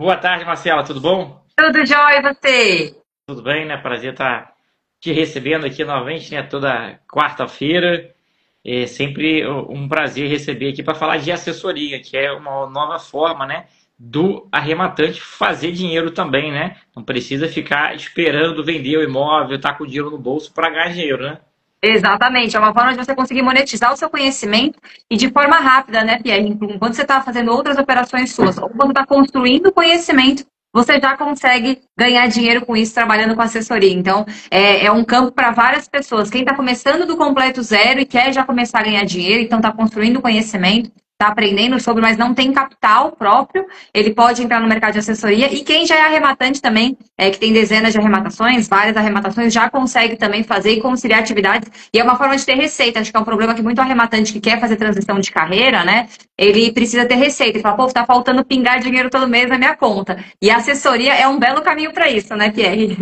Boa tarde, Marcela, tudo bom? Tudo jóia, e você? Tudo bem, né? Prazer estar te recebendo aqui novamente, né? Toda quarta-feira. É sempre um prazer receber aqui para falar de assessoria, que é uma nova forma, né? Do arrematante fazer dinheiro também, né? Não precisa ficar esperando vender o imóvel, estar com o dinheiro no bolso para ganhar dinheiro, né? Exatamente, é uma forma de você conseguir monetizar o seu conhecimento e de forma rápida, né, Pierre? Enquanto você está fazendo outras operações suas, ou quando está construindo conhecimento, você já consegue ganhar dinheiro com isso trabalhando com assessoria. Então, é um campo para várias pessoas. Quem está começando do completo zero e quer já começar a ganhar dinheiro, então está construindo conhecimento, está aprendendo sobre, mas não tem capital próprio, ele pode entrar no mercado de assessoria. E quem já é arrematante também, que tem dezenas de arrematações, várias arrematações, já consegue também fazer e conciliar atividades. E é uma forma de ter receita. Acho que é um problema que muito arrematante que quer fazer transição de carreira, né? Ele precisa ter receita. Ele fala, pô, tá faltando pingar dinheiro todo mês na minha conta. E a assessoria é um belo caminho para isso, né, Pierre?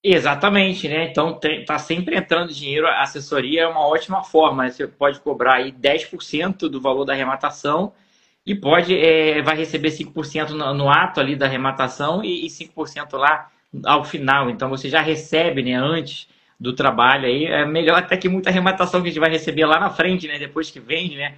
Exatamente, né? Então tá sempre entrando dinheiro, a assessoria é uma ótima forma, né? Você pode cobrar aí 10% do valor da arrematação e vai receber 5% no ato ali da arrematação e 5% lá ao final. Então você já recebe, né, antes do trabalho aí. É melhor até que muita arrematação que a gente vai receber lá na frente, né? Depois que vende, né?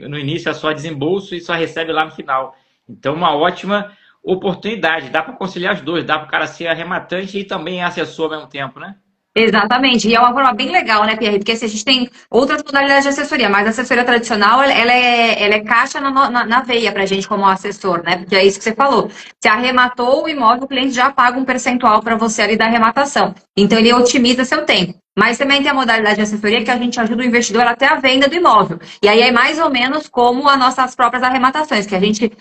No início é só desembolso e só recebe lá no final. Então, uma ótima oportunidade. Dá para conciliar os dois, dá para o cara ser arrematante e também assessor ao mesmo tempo, né? Exatamente, e é uma forma bem legal, né, Pierre? Porque assim, a gente tem outras modalidades de assessoria, mas a assessoria tradicional, ela é caixa na veia pra gente como assessor, né? Porque é isso que você falou. Se arrematou o imóvel, o cliente já paga um percentual para você ali da arrematação. Então, ele otimiza seu tempo. Mas também tem a modalidade de assessoria que a gente ajuda o investidor até a venda do imóvel. E aí é mais ou menos como as nossas próprias arrematações, que a gente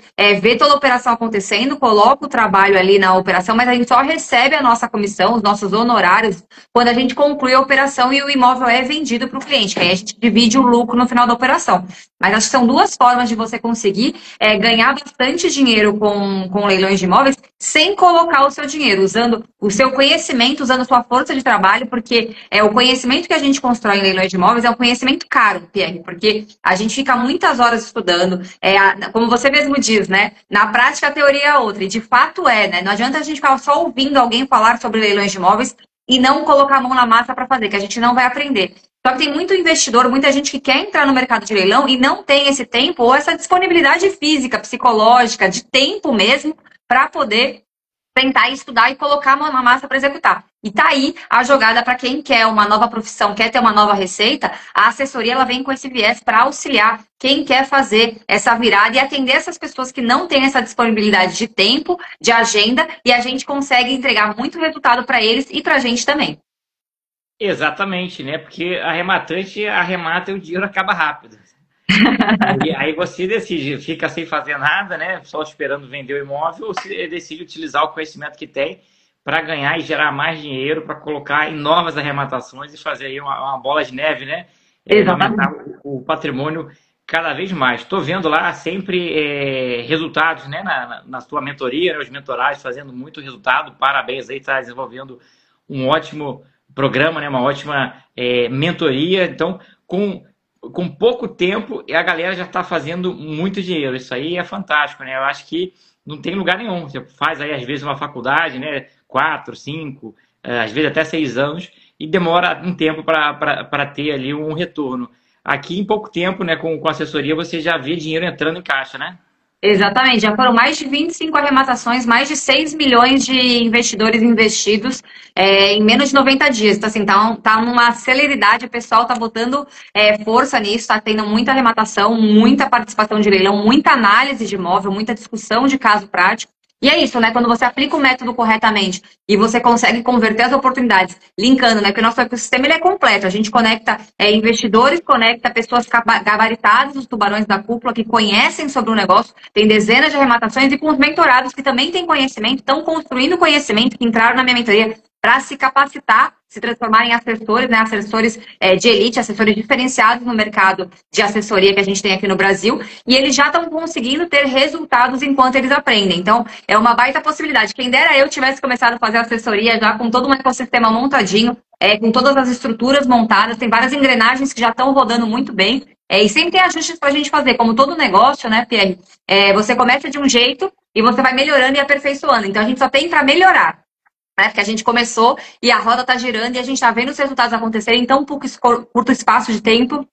vê toda a operação acontecendo, coloca o trabalho ali na operação, mas a gente só recebe a nossa comissão, os nossos honorários, quando a gente conclui a operação e o imóvel é vendido para o cliente, que aí a gente divide o lucro no final da operação. Mas acho que são duas formas de você conseguir ganhar bastante dinheiro com leilões de imóveis sem colocar o seu dinheiro, usando o seu conhecimento, usando sua força de trabalho, porque o conhecimento que a gente constrói em leilões de imóveis é um conhecimento caro, Pierre, porque a gente fica muitas horas estudando, como você mesmo diz, né? Na prática a teoria é outra, e de fato né? Não adianta a gente ficar só ouvindo alguém falar sobre leilões de imóveis e não colocar a mão na massa para fazer, que a gente não vai aprender. Só que tem muito investidor, muita gente que quer entrar no mercado de leilão e não tem esse tempo ou essa disponibilidade física, psicológica, de tempo mesmo, para poder tentar estudar e colocar a mão na massa para executar. E tá aí a jogada para quem quer uma nova profissão, quer ter uma nova receita, a assessoria ela vem com esse viés para auxiliar quem quer fazer essa virada e atender essas pessoas que não têm essa disponibilidade de tempo, de agenda, e a gente consegue entregar muito resultado para eles e para a gente também. Exatamente, né? Porque arrematante arremata e o dinheiro acaba rápido. Aí você decide, fica sem fazer nada, né? Só esperando vender o imóvel, ou você decide utilizar o conhecimento que tem para ganhar e gerar mais dinheiro, para colocar em novas arrematações e fazer aí uma bola de neve, né? Aumentar Exatamente. o patrimônio cada vez mais. Estou vendo lá sempre resultados, né? Na sua mentoria, né? Os mentorados fazendo muito resultado. Parabéns aí, está desenvolvendo um ótimo programa, né? Uma ótima mentoria. Então, com pouco tempo, a galera já está fazendo muito dinheiro. Isso aí é fantástico, né? Eu acho que não tem lugar nenhum. Você faz aí, às vezes, uma faculdade, né? 4, 5, às vezes até 6 anos, e demora um tempo para ter ali um retorno. Aqui, em pouco tempo, né, com assessoria, você já vê dinheiro entrando em caixa, né? Exatamente, já foram mais de 25 arrematações, mais de 6 milhões de investidores investidos em menos de 90 dias. Então, assim, tá numa celeridade, o pessoal tá botando força nisso, tá tendo muita arrematação, muita participação de leilão, muita análise de imóvel, muita discussão de caso prático. E é isso, né? Quando você aplica o método corretamente e você consegue converter as oportunidades, linkando, né? Porque o nosso ecossistema ele é completo. A gente conecta investidores, conecta pessoas gabaritadas, os tubarões da cúpula, que conhecem sobre o negócio, tem dezenas de arrematações, e com os mentorados que também têm conhecimento, estão construindo conhecimento, que entraram na minha mentoria para se capacitar, se transformar em assessores, né? Assessores de elite, assessores diferenciados no mercado de assessoria que a gente tem aqui no Brasil, e eles já estão conseguindo ter resultados enquanto eles aprendem. Então, é uma baita possibilidade. Quem dera eu tivesse começado a fazer assessoria já com todo um ecossistema montadinho, com todas as estruturas montadas, tem várias engrenagens que já estão rodando muito bem, e sempre tem ajustes para a gente fazer, como todo negócio, né, Pierre? Você começa de um jeito, e você vai melhorando e aperfeiçoando. Então a gente só tem para melhorar, né? Porque a gente começou e a roda está girando e a gente está vendo os resultados acontecerem em tão curto espaço de tempo,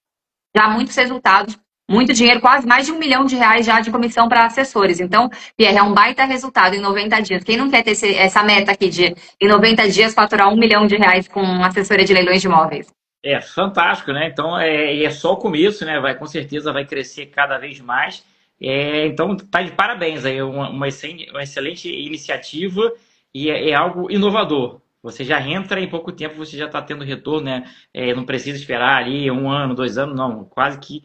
já muitos resultados, muito dinheiro, quase mais de R$ 1 milhão já de comissão para assessores. Então, Pierre, é um baita resultado em 90 dias. Quem não quer ter essa meta aqui de, em 90 dias, faturar R$ 1 milhão com assessoria de leilões de imóveis? É fantástico, né? Então é só o começo, né? Com certeza vai crescer cada vez mais. Então tá de parabéns aí, uma excelente iniciativa e é algo inovador. Você já entra em pouco tempo, você já está tendo retorno, né? Não precisa esperar ali 1 ano, 2 anos, não, quase que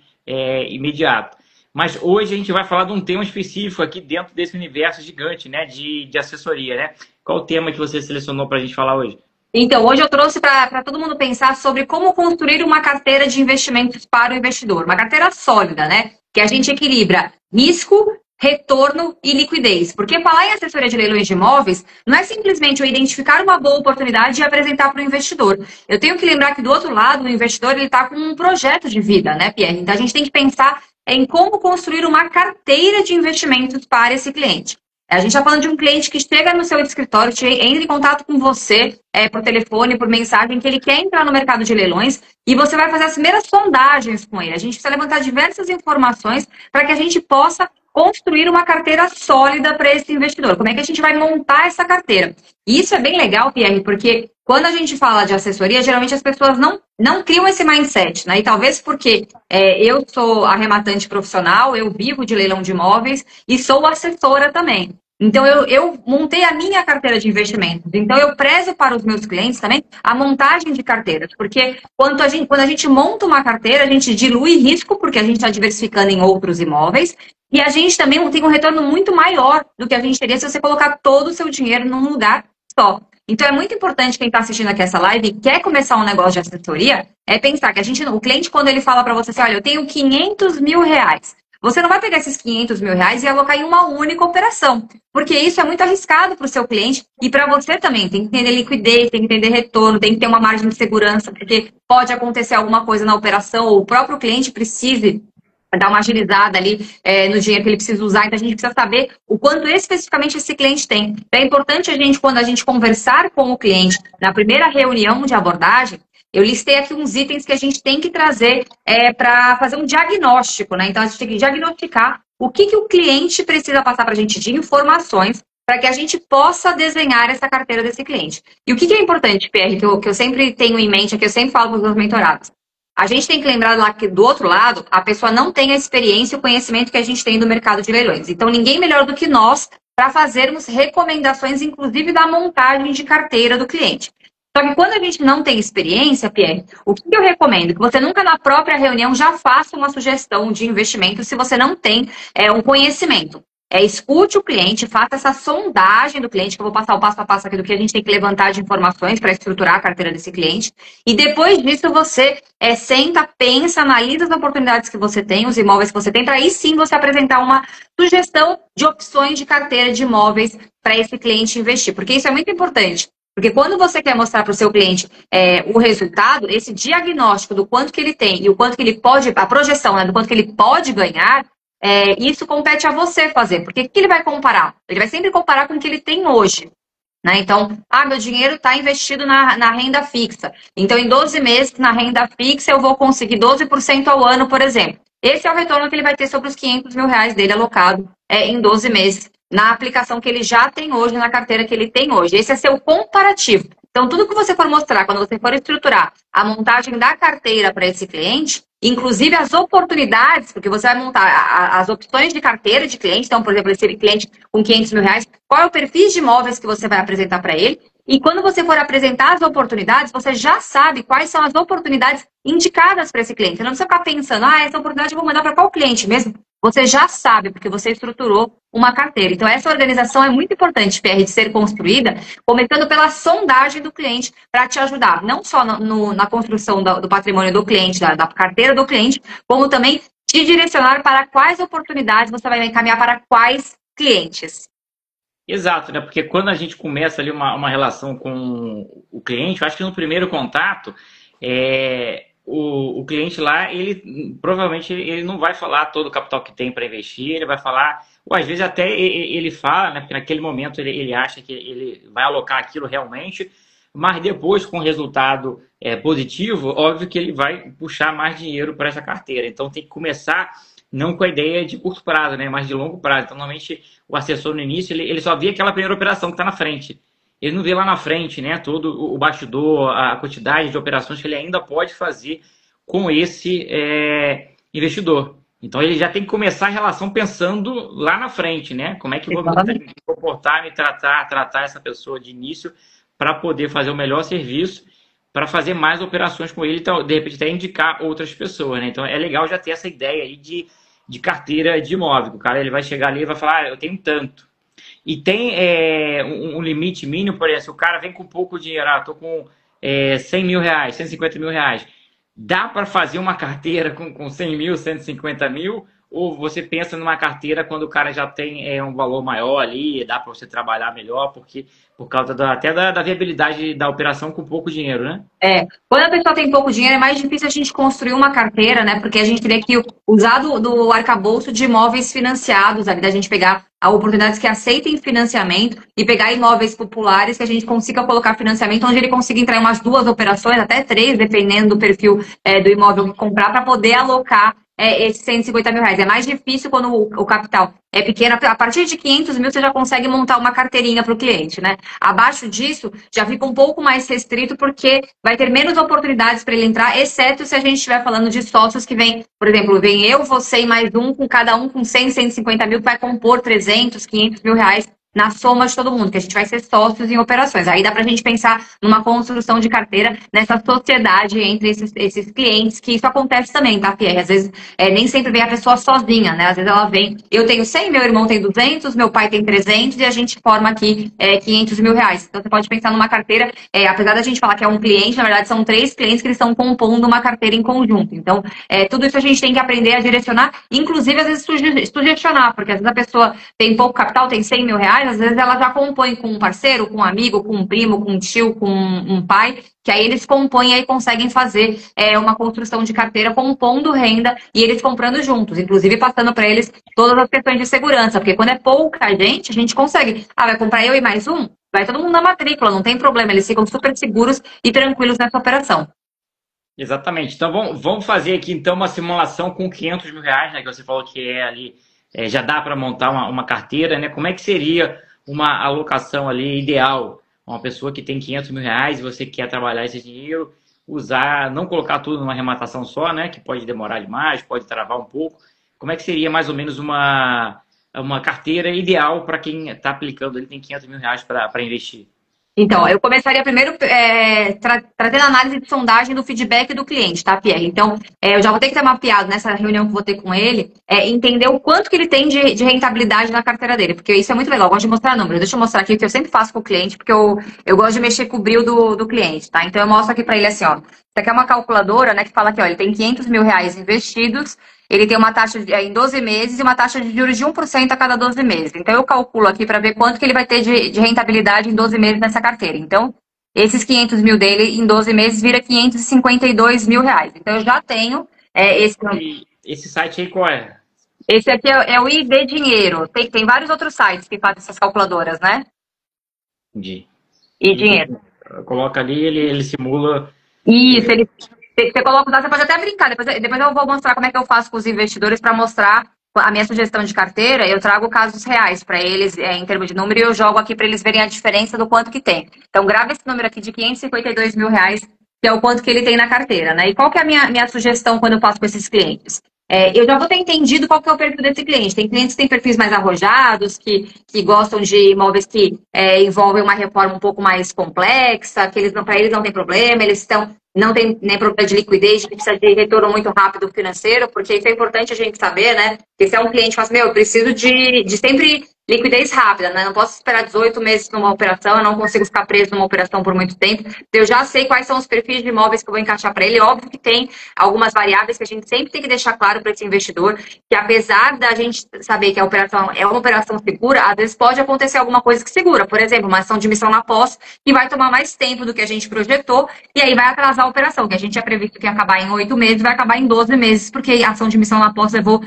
imediato. Mas hoje a gente vai falar de um tema específico aqui dentro desse universo gigante, né? De assessoria, né? Qual o tema que você selecionou para a gente falar hoje? Então, hoje eu trouxe para todo mundo pensar sobre como construir uma carteira de investimentos para o investidor. Uma carteira sólida, né? Que a gente equilibra risco, retorno e liquidez. Porque falar em assessoria de leilões de imóveis não é simplesmente eu identificar uma boa oportunidade e apresentar para o investidor. Eu tenho que lembrar que do outro lado, o investidor está com um projeto de vida, né, Pierre? Então, a gente tem que pensar em como construir uma carteira de investimentos para esse cliente. A gente está falando de um cliente que chega no seu escritório, entra em contato com você por telefone, por mensagem, que ele quer entrar no mercado de leilões e você vai fazer as primeiras sondagens com ele. A gente precisa levantar diversas informações para que a gente possa construir uma carteira sólida para esse investidor. Como é que a gente vai montar essa carteira? E isso é bem legal, Pierre, porque quando a gente fala de assessoria, geralmente as pessoas não criam esse mindset, né? E talvez porque eu sou arrematante profissional, eu vivo de leilão de imóveis e sou assessora também. Então, eu montei a minha carteira de investimentos. Então, eu prezo para os meus clientes também a montagem de carteiras. Porque quando a gente monta uma carteira, a gente dilui risco, porque a gente está diversificando em outros imóveis. E a gente também tem um retorno muito maior do que a gente teria se você colocar todo o seu dinheiro num lugar só. Então, é muito importante quem está assistindo aqui essa live e quer começar um negócio de assessoria, pensar que o cliente, quando ele fala para você assim, olha, eu tenho R$ 500 mil, você não vai pegar esses R$ 500 mil e alocar em uma única operação, porque isso é muito arriscado para o seu cliente e para você também. Tem que entender liquidez, tem que entender retorno, tem que ter uma margem de segurança, porque pode acontecer alguma coisa na operação ou o próprio cliente precise dar uma agilizada ali no dinheiro que ele precisa usar. Então, a gente precisa saber o quanto especificamente esse cliente tem. Então, é importante quando a gente conversar com o cliente na primeira reunião de abordagem, eu listei aqui uns itens que a gente tem que trazer para fazer um diagnóstico, né? Então, a gente tem que diagnosticar o que o cliente precisa passar para a gente de informações para que a gente possa desenhar essa carteira desse cliente. E o que é importante, Pierre, que eu sempre tenho em mente, que eu sempre falo para os meus mentorados. A gente tem que lembrar lá que do outro lado, a pessoa não tem a experiência e o conhecimento que a gente tem do mercado de leilões. Então, ninguém melhor do que nós para fazermos recomendações, inclusive da montagem de carteira do cliente. Só que quando a gente não tem experiência, Pierre, o que eu recomendo? Que você nunca na própria reunião já faça uma sugestão de investimento se você não tem um conhecimento. Escute o cliente, faça essa sondagem do cliente, que eu vou passar o passo a passo aqui do que a gente tem que levantar de informações para estruturar a carteira desse cliente. E depois disso você senta, pensa, analisa as oportunidades que você tem, os imóveis que você tem, para aí sim você apresentar uma sugestão de opções de carteira de imóveis para esse cliente investir. Porque isso é muito importante. Porque quando você quer mostrar para o seu cliente o resultado, esse diagnóstico do quanto que ele tem e o quanto que ele pode, a projeção, né, do quanto que ele pode ganhar, isso compete a você fazer. Porque o que ele vai comparar? Ele vai sempre comparar com o que ele tem hoje. Né? Então, meu dinheiro está investido na renda fixa. Então, em 12 meses, na renda fixa, eu vou conseguir 12% ao ano, por exemplo. Esse é o retorno que ele vai ter sobre os R$ 500 mil dele alocado em 12 meses. Na aplicação que ele já tem hoje, na carteira que ele tem hoje. Esse é seu comparativo. Então, tudo que você for mostrar, quando você for estruturar a montagem da carteira para esse cliente, inclusive as oportunidades, porque você vai montar as opções de carteira de cliente. Então, por exemplo, esse cliente com R$ 500 mil, qual é o perfil de imóveis que você vai apresentar para ele? E quando você for apresentar as oportunidades, você já sabe quais são as oportunidades indicadas para esse cliente. Você não precisa ficar pensando, essa oportunidade eu vou mandar para qual cliente mesmo? Você já sabe, porque você estruturou uma carteira. Então, essa organização é muito importante, Pierre, de ser construída, começando pela sondagem do cliente, para te ajudar, não só na construção do patrimônio do cliente, da carteira do cliente, como também te direcionar para quais oportunidades você vai encaminhar para quais clientes. Exato, né? Porque quando a gente começa ali uma relação com o cliente, eu acho que no primeiro contato, o cliente lá, ele provavelmente ele não vai falar todo o capital que tem para investir, ele vai falar, ou às vezes até ele fala, né, porque naquele momento ele acha que ele vai alocar aquilo realmente, mas depois, com o resultado positivo, óbvio que ele vai puxar mais dinheiro para essa carteira. Então tem que começar não com a ideia de curto prazo, né, mas de longo prazo. Então, normalmente, o assessor no início, ele só vê aquela primeira operação que está na frente. Ele não vê lá na frente, né, todo o bastidor, a quantidade de operações que ele ainda pode fazer com esse investidor. Então, ele já tem que começar a relação pensando lá na frente, né? Como é que eu vou me comportar, me tratar essa pessoa de início para poder fazer o melhor serviço, para fazer mais operações com ele, então, de repente até indicar outras pessoas, né? Então, é legal já ter essa ideia aí de carteira de imóvel. O cara ele vai chegar ali e vai falar, eu tenho tanto. E tem um limite mínimo, por exemplo, se o cara vem com pouco dinheiro, estou com 100 mil reais, 150 mil reais, dá para fazer uma carteira com 100 mil, 150 mil? Ou você pensa numa carteira quando o cara já tem um valor maior ali, dá para você trabalhar melhor, porque por causa até da viabilidade da operação com pouco dinheiro, né? Quando a pessoa tem pouco dinheiro, é mais difícil a gente construir uma carteira, né? Porque a gente teria que usar do arcabouço de imóveis financiados, ali, da gente pegar oportunidades que aceitem financiamento e pegar imóveis populares que a gente consiga colocar financiamento, onde ele consiga entrar em umas 2 operações, até 3, dependendo do perfil do imóvel que comprar, para poder alocar esses 150 mil reais. É mais difícil quando o capital é pequeno. A partir de 500 mil, você já consegue montar uma carteirinha para o cliente, né? Abaixo disso, já fica um pouco mais restrito, porque vai ter menos oportunidades para ele entrar, exceto se a gente estiver falando de sócios que vem, por exemplo, vem eu, você e mais um, com cada um com 100, 150 mil, que vai compor 300, 500 mil reais na soma de todo mundo, que a gente vai ser sócios em operações. Aí dá pra gente pensar numa construção de carteira nessa sociedade entre esses clientes, que isso acontece também, tá, Pierre? Às vezes, nem sempre vem a pessoa sozinha, né? Às vezes ela vem, eu tenho 100, meu irmão tem 200, meu pai tem 300 e a gente forma aqui 500 mil reais. Então você pode pensar numa carteira, apesar da gente falar que é um cliente, na verdade são 3 clientes que eles estão compondo uma carteira em conjunto. Então, tudo isso a gente tem que aprender a direcionar, inclusive às vezes sugestionar, porque às vezes a pessoa tem pouco capital, tem 100 mil reais, às vezes ela já compõe com um parceiro, com um amigo, com um primo, com um tio, com um pai, que aí eles compõem e conseguem fazer uma construção de carteira compondo renda e eles comprando juntos, inclusive passando para eles todas as questões de segurança, porque quando é pouca gente, a gente consegue, vai comprar eu e mais um? Vai todo mundo na matrícula, não tem problema, eles ficam super seguros e tranquilos nessa operação. Exatamente. Então vamos fazer aqui então uma simulação com 500 mil reais, né, que você falou que ali já dá para montar uma carteira, né? Como é que seria uma alocação ali ideal? Uma pessoa que tem 500 mil reais e você quer trabalhar esse dinheiro, usar, não colocar tudo numa arrematação só, né? Que pode demorar demais, pode travar um pouco. Como é que seria mais ou menos uma carteira ideal para quem está aplicando, ele tem 500 mil reais para investir? Então, eu começaria primeiro trazendo análise de sondagem do feedback do cliente, tá, Pierre? Então, eu já vou ter que ter mapeado nessa reunião que vou ter com ele, entender o quanto que ele tem de rentabilidade na carteira dele, porque isso é muito legal, eu gosto de mostrar números. Deixa eu mostrar aqui o que eu sempre faço com o cliente, porque eu gosto de mexer com o brilho do cliente, tá? Então, eu mostro aqui para ele assim, ó. Isso aqui é uma calculadora, né, que fala que, ó, ele tem 500 mil reais investidos, ele tem uma taxa em 12 meses e uma taxa de juros de 1% a cada 12 meses. Então, eu calculo aqui para ver quanto que ele vai ter de rentabilidade em 12 meses nessa carteira. Então, esses 500 mil dele em 12 meses vira 552 mil reais. Então, eu já tenho esse... E esse site aí qual é? Esse aqui é o ID Dinheiro. Tem vários outros sites que fazem essas calculadoras, né? Entendi. E dinheiro. Coloca ali, ele simula... Isso, você coloca o dado, você pode até brincar. Depois eu vou mostrar como é que eu faço com os investidores para mostrar a minha sugestão de carteira. Eu trago casos reais para eles em termos de número e eu jogo aqui para eles verem a diferença do quanto que tem. Então, grava esse número aqui de 552 mil reais, que é o quanto que ele tem na carteira, né? E qual que é a minha sugestão quando eu faço com esses clientes? Eu já vou ter entendido qual que é o perfil desse cliente. Tem clientes que têm perfis mais arrojados, que gostam de imóveis que envolvem uma reforma um pouco mais complexa, que para eles não tem problema, não tem nem problema de liquidez, que precisa de retorno muito rápido financeiro, porque isso é importante a gente saber, né? Porque se é um cliente que fala assim, eu preciso de sempre liquidez rápida, né? Não posso esperar 18 meses numa operação, eu não consigo ficar preso numa operação por muito tempo. Eu já sei quais são os perfis de imóveis que eu vou encaixar para ele. Óbvio que tem algumas variáveis que a gente sempre tem que deixar claro para esse investidor, que apesar da gente saber que a operação é uma operação segura, às vezes pode acontecer alguma coisa que segura. Por exemplo, uma ação de missão na posse, que vai tomar mais tempo do que a gente projetou, e aí vai atrasar a operação, que a gente tinha previsto que ia acabar em 8 meses, vai acabar em 12 meses, porque a ação de missão na posse levou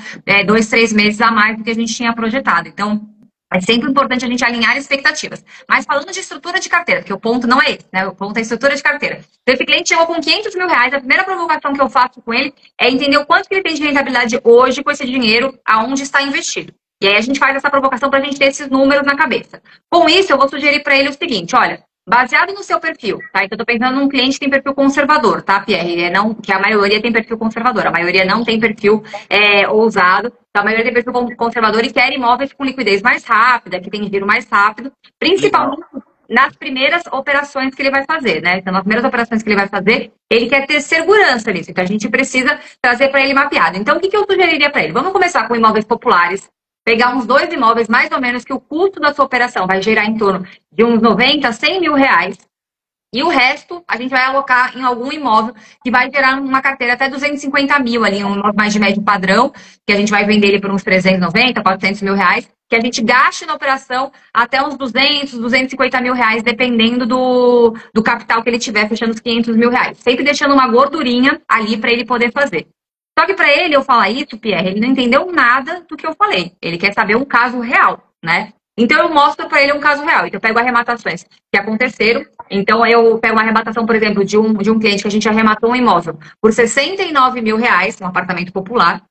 2, 3 meses a mais do que a gente tinha projetado. Então, é sempre importante a gente alinhar expectativas. Mas falando de estrutura de carteira, porque o ponto não é esse, né? O ponto é a estrutura de carteira. Então, esse cliente chegou com 500 mil reais, a primeira provocação que eu faço com ele é entender o quanto que ele tem de rentabilidade hoje com esse dinheiro, aonde está investido. E aí a gente faz essa provocação para a gente ter esses números na cabeça. Com isso, eu vou sugerir para ele o seguinte, olha, baseado no seu perfil, tá? Então, eu tô pensando num cliente que tem perfil conservador, tá, Pierre? Não, que a maioria tem perfil conservador, a maioria não tem perfil ousado, então, a maioria tem perfil conservador e quer imóveis com liquidez mais rápida, que tem giro mais rápido, principalmente nas primeiras operações que ele vai fazer, né? Então, nas primeiras operações que ele vai fazer, ele quer ter segurança nisso, então a gente precisa trazer para ele mapeado. Então, o que eu sugeriria para ele? Vamos começar com imóveis populares, pegar uns 2 imóveis, mais ou menos, que o custo da sua operação vai gerar em torno de uns 90, 100 mil reais. E o resto, a gente vai alocar em algum imóvel que vai gerar uma carteira até 250 mil ali, um imóvel mais de médio padrão, que a gente vai vender ele por uns 390, 400 mil reais, que a gente gaste na operação até uns 200, 250 mil reais, dependendo do capital que ele tiver, fechando os 500 mil reais. Sempre deixando uma gordurinha ali para ele poder fazer. Só que para ele, eu falar isso, Pierre, ele não entendeu nada do que eu falei. Ele quer saber um caso real, né? Então, eu mostro para ele um caso real. Então, eu pego arrematações que aconteceram. Então, eu pego uma arrematação, por exemplo, de um cliente que a gente arrematou um imóvel por 69 mil reais, um apartamento popular,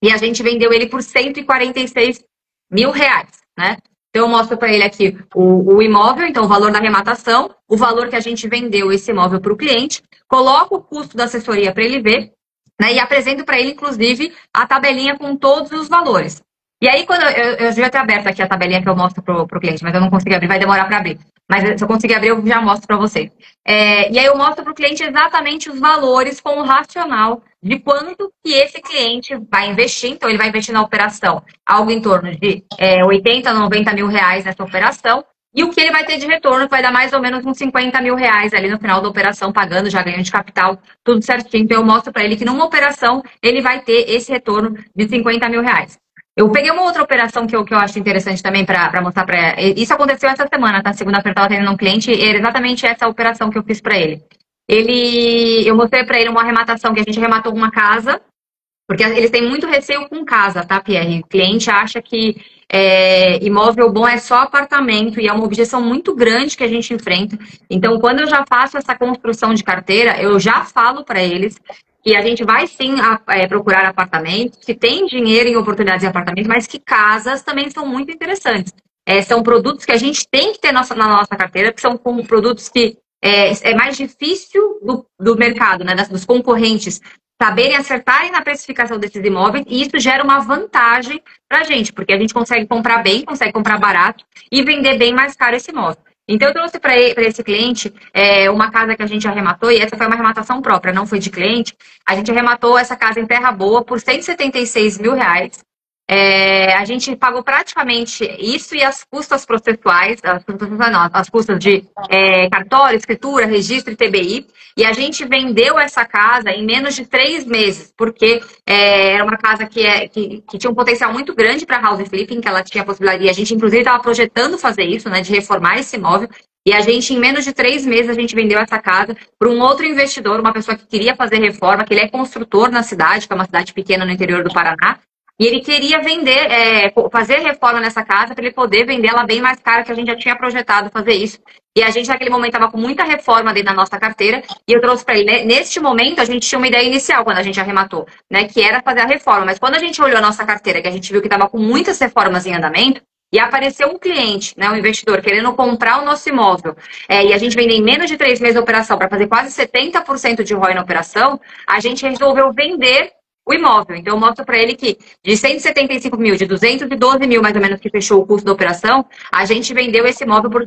e a gente vendeu ele por 146 mil reais, né? Então, eu mostro para ele aqui o imóvel, então, o valor da arrematação, o valor que a gente vendeu esse imóvel para o cliente, coloco o custo da assessoria para ele ver, né, e apresento para ele, inclusive, a tabelinha com todos os valores. E aí, quando eu devia ter aberto aqui a tabelinha que eu mostro pro cliente, mas eu não consegui abrir, vai demorar para abrir. Mas se eu conseguir abrir, eu já mostro para você. E aí eu mostro para o cliente exatamente os valores com o racional de quanto que esse cliente vai investir. Então, ele vai investir na operação algo em torno de 80, 90 mil reais nessa operação. E o que ele vai ter de retorno, que vai dar mais ou menos uns 50 mil reais ali no final da operação, pagando, já ganho de capital, tudo certinho. Então, eu mostro para ele que numa operação, ele vai ter esse retorno de 50 mil reais. Eu peguei uma outra operação que eu acho interessante também para mostrar para ele. Isso aconteceu essa semana, tá? Segunda-feira eu estava atendendo um cliente e era exatamente essa operação que eu fiz para ele. Eu mostrei para ele uma arrematação que a gente arrematou uma casa, porque eles têm muito receio com casa, tá, Pierre? O cliente acha que imóvel bom é só apartamento e é uma objeção muito grande que a gente enfrenta. Então, quando eu já faço essa construção de carteira, eu já falo para eles que a gente vai sim procurar apartamentos, que tem dinheiro em oportunidades de apartamento, mas que casas também são muito interessantes. São produtos que a gente tem que ter na nossa carteira, que são produtos que é mais difícil do mercado, né, dos concorrentes, saberem acertarem na precificação desses imóveis, e isso gera uma vantagem para a gente, porque a gente consegue comprar bem, consegue comprar barato e vender bem mais caro esse imóvel. Então, eu trouxe para esse cliente uma casa que a gente arrematou, e essa foi uma arrematação própria, não foi de cliente. A gente arrematou essa casa em Terra Boa por 176 mil reais. A gente pagou praticamente isso e as custas processuais, as custas de cartório, escritura, registro e TBI, e a gente vendeu essa casa em menos de 3 meses, porque era uma casa que tinha um potencial muito grande para house flipping, que ela tinha a possibilidade, e a gente inclusive estava projetando fazer isso, né, de reformar esse imóvel, e a gente, em menos de 3 meses, a gente vendeu essa casa para um outro investidor, uma pessoa que queria fazer reforma, que ele é construtor na cidade, que é uma cidade pequena no interior do Paraná. E ele queria vender, fazer reforma nessa casa para ele poder vender ela bem mais cara, que a gente já tinha projetado fazer isso. E a gente, naquele momento, estava com muita reforma dentro da nossa carteira. E eu trouxe para ele, né? Neste momento, a gente tinha uma ideia inicial, quando a gente arrematou, né? Que era fazer a reforma. Mas quando a gente olhou a nossa carteira, que a gente viu que estava com muitas reformas em andamento, e apareceu um cliente, né, um investidor, querendo comprar o nosso imóvel, e a gente vender em menos de 3 meses de operação para fazer quase 70% de ROI na operação, a gente resolveu vender o imóvel. Então, eu mostro para ele que de 175 mil, de 212 mil mais ou menos que fechou o custo da operação, a gente vendeu esse imóvel por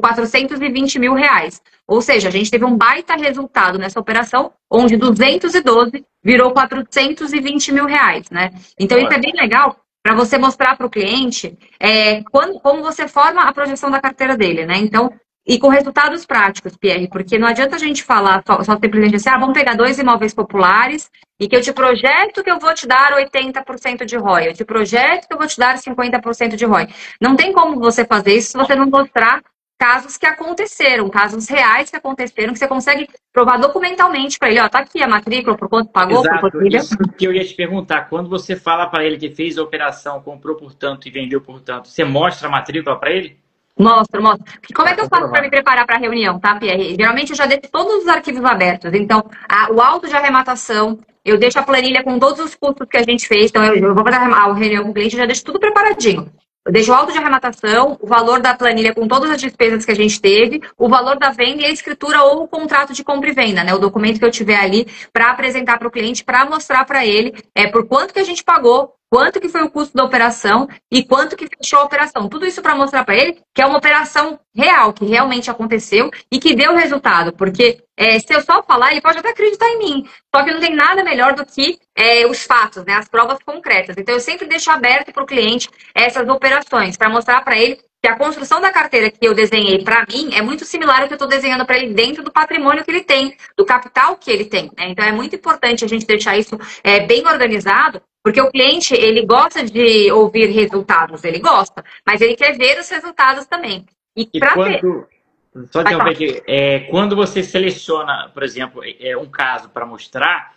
420 mil reais. Ou seja, a gente teve um baita resultado nessa operação, onde 212 virou 420 mil reais, né? Então, isso é bem legal, para você mostrar para o cliente como você forma a projeção da carteira dele, né? Então, e com resultados práticos, Pierre, porque não adianta a gente falar só simplesmente assim, vamos pegar 2 imóveis populares e que eu te projeto que eu vou te dar 80% de ROI, eu te projeto que eu vou te dar 50% de ROI. Não tem como você fazer isso se você não mostrar casos que aconteceram, casos reais que aconteceram, que você consegue provar documentalmente para ele, ó, tá aqui a matrícula, por quanto pagou, Exato, por quanto... isso que eu ia te perguntar, quando você fala para ele que fez a operação, comprou por tanto e vendeu por tanto, você mostra a matrícula para ele? Mostro. Porque como é que eu faço para me preparar para a reunião, tá, Pierre? Geralmente eu já deixo todos os arquivos abertos. Então, o auto de arrematação, eu deixo a planilha com todos os custos que a gente fez. Então, eu vou fazer a reunião com o cliente, eu já deixo tudo preparadinho. Eu deixo o auto de arrematação, o valor da planilha com todas as despesas que a gente teve, o valor da venda e a escritura ou o contrato de compra e venda, né? O documento que eu tiver ali para apresentar para o cliente, para mostrar para ele por quanto que a gente pagou, quanto que foi o custo da operação e quanto que fechou a operação. Tudo isso para mostrar para ele que é uma operação real, que realmente aconteceu e que deu resultado. Porque se eu só falar, ele pode até acreditar em mim. Só que não tem nada melhor do que os fatos, né? As provas concretas. Então, eu sempre deixo aberto para o cliente essas operações, para mostrar para ele que a construção da carteira que eu desenhei para mim é muito similar ao que eu estou desenhando para ele dentro do patrimônio que ele tem, do capital que ele tem, né? Então, é muito importante a gente deixar isso bem organizado, porque o cliente, ele gosta de ouvir resultados, ele gosta, mas ele quer ver os resultados também. Só interromper aqui, quando você seleciona, por exemplo, um caso para mostrar,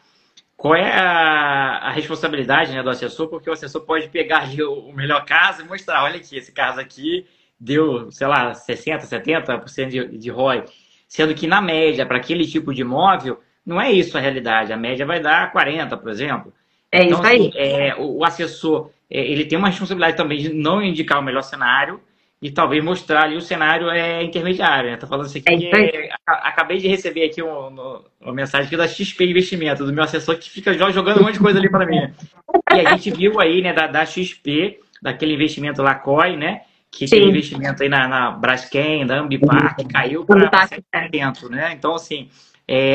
qual é a responsabilidade, né, do assessor? Porque o assessor pode pegar ali o melhor caso e mostrar, olha aqui, esse caso aqui deu, sei lá, 60%, 70% de ROI. Sendo que, na média, para aquele tipo de imóvel, não é isso a realidade. A média vai dar 40%, por exemplo. Então, isso aí. O assessor, ele tem uma responsabilidade também de não indicar o melhor cenário e talvez mostrar ali o cenário intermediário. Estou falando isso aqui, acabei de receber aqui uma mensagem aqui da XP Investimento, do meu assessor, que fica jogando um monte de coisa ali para mim. E a gente viu aí, né, da XP, daquele investimento lá, COI, né, que tem investimento aí na Braskem, da Ambipar, que caiu para 7%, né? Então, assim,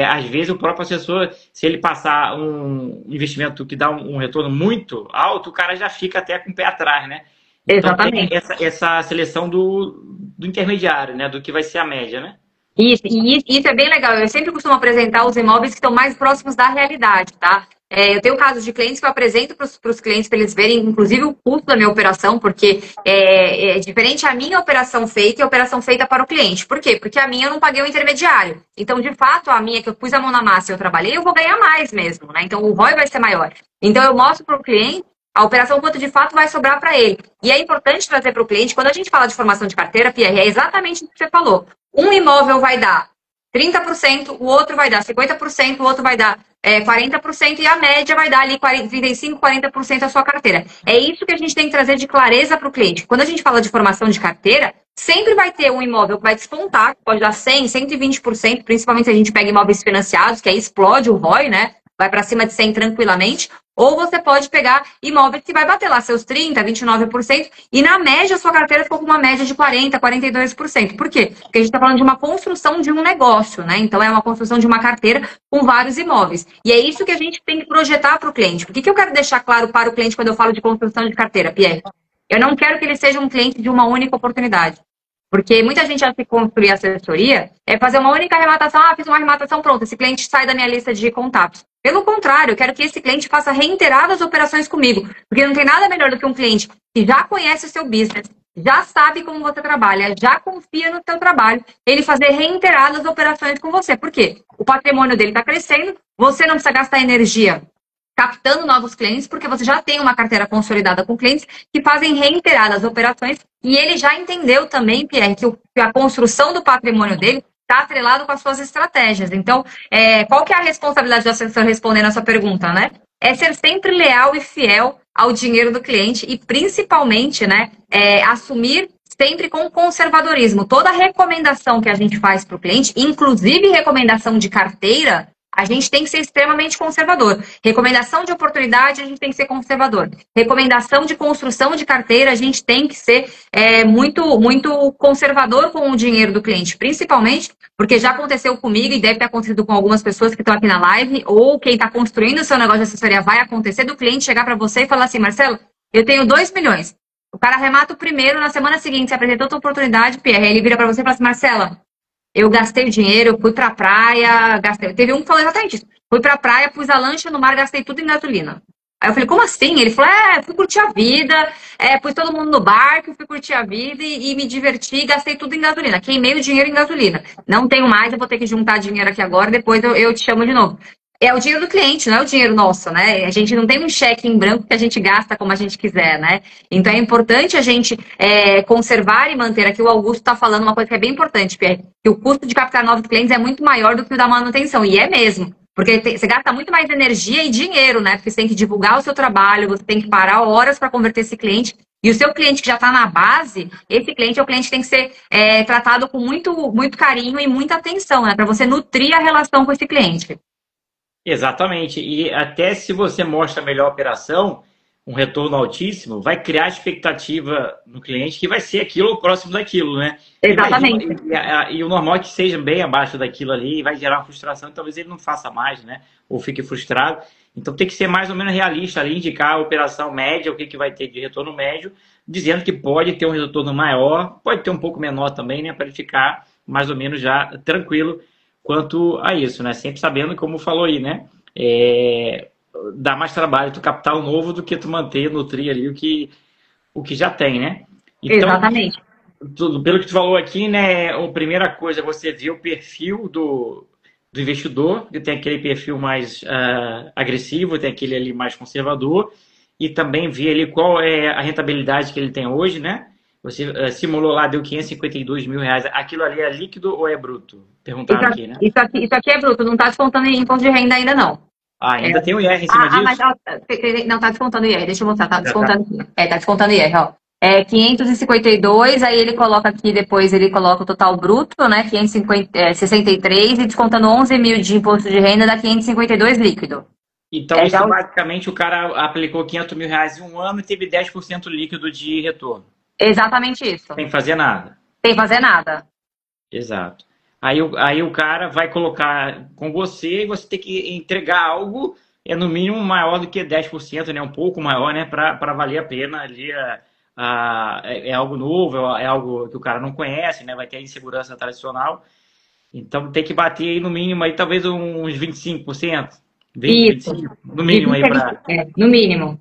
às vezes o próprio assessor, se ele passar um investimento que dá um retorno muito alto, o cara já fica até com o pé atrás, né? Exatamente. Então, tem essa seleção do intermediário, né? Do que vai ser a média, né? Isso é bem legal. Eu sempre costumo apresentar os imóveis que estão mais próximos da realidade, tá? Eu tenho casos de clientes que eu apresento para os clientes para eles verem, inclusive, o custo da minha operação, porque é diferente a minha operação feita e a operação feita para o cliente. Por quê? Porque a minha eu não paguei o intermediário. Então, de fato, a minha que eu pus a mão na massa e eu trabalhei, eu vou ganhar mais mesmo, né? Então, o ROI vai ser maior. Então, eu mostro para o cliente a operação quanto de fato vai sobrar para ele. E é importante trazer para o cliente, quando a gente fala de formação de carteira, Pierre, é exatamente o que você falou. Um imóvel vai dar 30%, o outro vai dar 50%, o outro vai dar 40% e a média vai dar ali 35%, 40% da sua carteira. É isso que a gente tem que trazer de clareza para o cliente. Quando a gente fala de formação de carteira, sempre vai ter um imóvel que vai despontar, que pode dar 100%, 120%, principalmente se a gente pega imóveis financiados, que aí explode o ROI, né? Vai para cima de 100 tranquilamente. Ou você pode pegar imóveis que vai bater lá seus 30%, 29%, e na média a sua carteira ficou com uma média de 40%, 42%. Por quê? Porque a gente está falando de uma construção de um negócio, né? Então é uma construção de uma carteira com vários imóveis. E é isso que a gente tem que projetar para o cliente. Por que eu quero deixar claro para o cliente quando eu falo de construção de carteira, Pierre? Eu não quero que ele seja um cliente de uma única oportunidade. Porque muita gente acha que construir assessoria é fazer uma única arrematação. Fiz uma arrematação, pronto, esse cliente sai da minha lista de contatos. Pelo contrário, eu quero que esse cliente faça reiteradas operações comigo. Porque não tem nada melhor do que um cliente que já conhece o seu business, já sabe como você trabalha, já confia no seu trabalho, ele fazer reiteradas operações com você. Por quê? O patrimônio dele está crescendo, você não precisa gastar energia captando novos clientes, porque você já tem uma carteira consolidada com clientes que fazem reiteradas operações e ele já entendeu também, Pierre, que a construção do patrimônio dele está atrelado com as suas estratégias. Então, qual que é a responsabilidade do assessor respondendo a sua pergunta, né? É ser sempre leal e fiel ao dinheiro do cliente e, principalmente, né, assumir sempre com conservadorismo. Toda recomendação que a gente faz para o cliente, inclusive recomendação de carteira, a gente tem que ser extremamente conservador. Recomendação de oportunidade, a gente tem que ser conservador. Recomendação de construção de carteira, a gente tem que ser muito, muito conservador com o dinheiro do cliente. Principalmente porque já aconteceu comigo e deve ter acontecido com algumas pessoas que estão aqui na live, ou quem está construindo o seu negócio de assessoria vai acontecer, do cliente chegar para você e falar assim, Marcelo, Eu tenho 2 milhões. O cara arremata o primeiro, na semana seguinte, você apresenta outra oportunidade, Pierre, aí ele vira pra você e fala assim, Marcela, eu gastei o dinheiro, eu fui pra praia, gastei. Teve um que falou exatamente isso. Fui pra praia, pus a lancha no mar, gastei tudo em gasolina. Aí eu falei, como assim? Ele falou, fui curtir a vida, pus todo mundo no barco, fui curtir a vida e me diverti, gastei tudo em gasolina. Queimei o dinheiro em gasolina. Não tenho mais, eu vou ter que juntar dinheiro aqui agora, depois eu te chamo de novo. É o dinheiro do cliente, não é o dinheiro nosso, né? A gente não tem um cheque em branco que a gente gasta como a gente quiser, né? Então é importante a gente conservar e manter. Aqui o Augusto está falando uma coisa que é bem importante, Pierre, que o custo de captar novos clientes é muito maior do que o da manutenção, e é mesmo. Porque você gasta muito mais energia e dinheiro, né? Porque você tem que divulgar o seu trabalho, você tem que parar horas para converter esse cliente. E o seu cliente que já está na base, esse cliente é o cliente que tem que ser tratado com muito, muito carinho e muita atenção, né? Para você nutrir a relação com esse cliente. Exatamente. E até se você mostra a melhor operação, um retorno altíssimo, vai criar expectativa no cliente que vai ser aquilo ou próximo daquilo, né? Exatamente. E o normal é que seja bem abaixo daquilo ali e vai gerar uma frustração e talvez ele não faça mais, né? Ou fique frustrado. Então tem que ser mais ou menos realista ali, indicar a operação média, o que vai ter de retorno médio, dizendo que pode ter um retorno maior, pode ter um pouco menor também, né? Para ele ficar mais ou menos já tranquilo quanto a isso, né? Sempre sabendo, como falou aí, né? Dá mais trabalho tu captar o novo do que tu manter, nutrir ali o que já tem, né? Então, exatamente. Pelo que tu falou aqui, né? A primeira coisa é você ver o perfil do investidor, que tem aquele perfil mais agressivo, tem aquele ali mais conservador, e também ver ali qual é a rentabilidade que ele tem hoje, né? Você simulou lá, deu 552 mil reais. Aquilo ali é líquido ou é bruto? Perguntaram aqui, né? Isso aqui é bruto, não está descontando em imposto de renda ainda não. Ainda tem o IR em cima disso? Mas não, está descontando o IR, deixa eu mostrar, está descontando aqui. Está descontando o IR, ó. 552, aí ele coloca aqui, depois ele coloca o total bruto, né? 563 e descontando 11 mil de imposto de renda, dá 552 líquido. Então, isso basicamente o cara aplicou 500 mil reais em um ano e teve 10% líquido de retorno. Exatamente isso. Sem fazer nada. Sem fazer nada. Exato. Aí o cara vai colocar com você e você tem que entregar algo no mínimo maior do que 10%, né? Um pouco maior, né? Para valer a pena ali. É algo novo, é algo que o cara não conhece, né? Vai ter a insegurança tradicional. Então tem que bater aí no mínimo aí talvez uns 25%. 25, no mínimo aí para. No mínimo.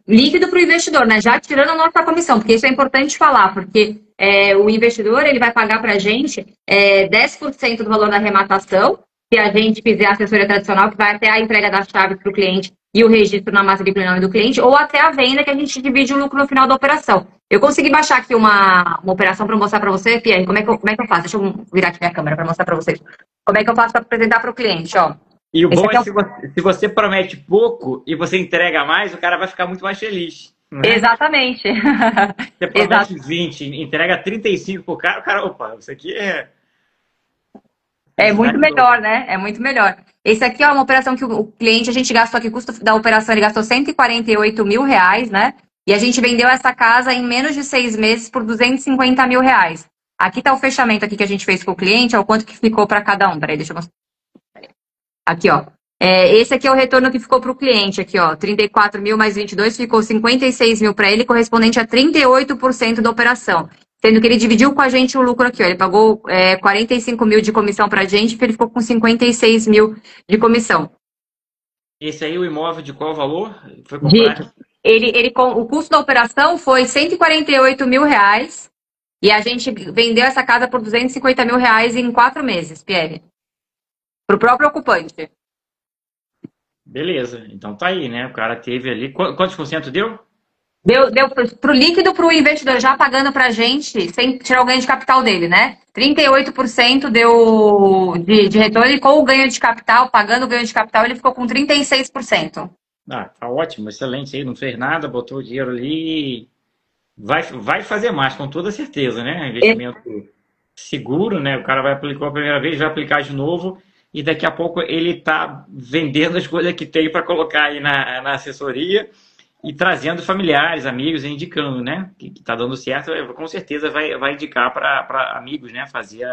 Líquido para o investidor, né? Já tirando a nossa comissão, porque isso é importante falar, porque o investidor ele vai pagar para a gente 10% do valor da arrematação, se a gente fizer a assessoria tradicional, que vai até a entrega das chaves para o cliente e o registro na matrícula em nome do cliente, ou até a venda, que a gente divide o lucro no final da operação. Eu consegui baixar aqui uma operação para mostrar para você, Pierre, como é que eu faço? Deixa eu virar aqui minha câmera para mostrar para vocês. Como é que eu faço para apresentar para o cliente, ó. E o bom é se você promete pouco e você entrega mais, o cara vai ficar muito mais feliz. Né? Exatamente. Você promete 20, entrega 35 pro cara, o cara, opa, isso aqui é... É muito melhor, né? É muito melhor. Esse aqui é uma operação que o cliente, a gente gastou aqui, custo da operação, ele gastou 148 mil reais, né? E a gente vendeu essa casa em menos de 6 meses por 250 mil reais. Aqui tá o fechamento aqui que a gente fez com o cliente, é o quanto que ficou para cada um. Peraí, deixa eu mostrar. Aqui, ó. Esse aqui é o retorno que ficou para o cliente, aqui, ó. 34 mil mais 22, ficou 56 mil para ele, correspondente a 38% da operação. Sendo que ele dividiu com a gente o lucro aqui, ó. Ele pagou 45 mil de comissão para a gente, ele ficou com 56 mil de comissão. Esse aí, o imóvel de qual valor? Foi comprado? O custo da operação foi 148 mil reais e a gente vendeu essa casa por 250 mil reais em 4 meses, Pierre. Para o próprio ocupante. Beleza, então tá aí, né? O cara teve ali. Quantos por cento deu? Deu pro líquido, pro investidor, já pagando pra gente, sem tirar o ganho de capital dele, né? 38% deu de retorno e com o ganho de capital, pagando o ganho de capital, ele ficou com 36%. Tá ótimo, excelente aí, não fez nada, botou o dinheiro ali. Vai fazer mais, com toda certeza, né? Investimento seguro, né? O cara vai aplicar a primeira vez, vai aplicar de novo. E daqui a pouco ele está vendendo as coisas que tem para colocar aí na assessoria e trazendo familiares, amigos e indicando, né? Que está dando certo, com certeza vai indicar para amigos, né? Fazer